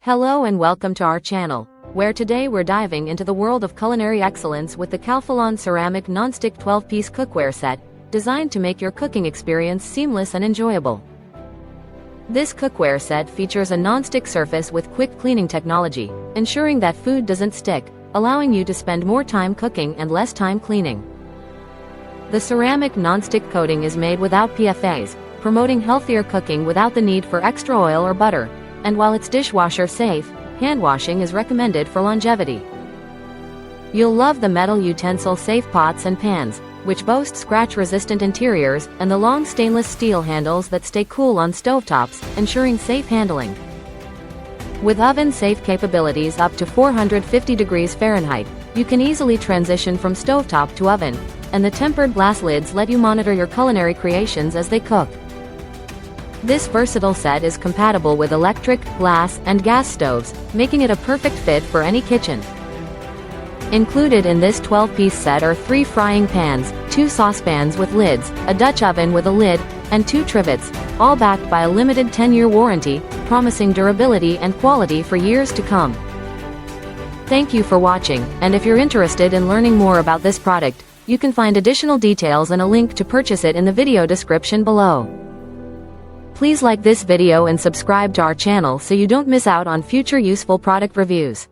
Hello and welcome to our channel, where today we're diving into the world of culinary excellence with the Calphalon Ceramic Nonstick 12-piece cookware set, designed to make your cooking experience seamless and enjoyable. This cookware set features a non-stick surface with quick cleaning technology, ensuring that food doesn't stick, allowing you to spend more time cooking and less time cleaning. The ceramic non-stick coating is made without PFAS, promoting healthier cooking without the need for extra oil or butter. And while it's dishwasher safe, hand washing is recommended for longevity. You'll love the metal utensil safe pots and pans, which boast scratch-resistant interiors, and the long stainless steel handles that stay cool on stovetops, ensuring safe handling. With oven-safe capabilities up to 450 degrees Fahrenheit, you can easily transition from stovetop to oven, and the tempered glass lids let you monitor your culinary creations as they cook. This versatile set is compatible with electric, glass, and gas stoves, making it a perfect fit for any kitchen. Included in this 12-piece set are 3 frying pans, 2 saucepans with lids, a Dutch oven with a lid, and 2 trivets, all backed by a limited 10-year warranty, promising durability and quality for years to come. Thank you for watching, and if you're interested in learning more about this product, you can find additional details and a link to purchase it in the video description below. Please like this video and subscribe to our channel so you don't miss out on future useful product reviews.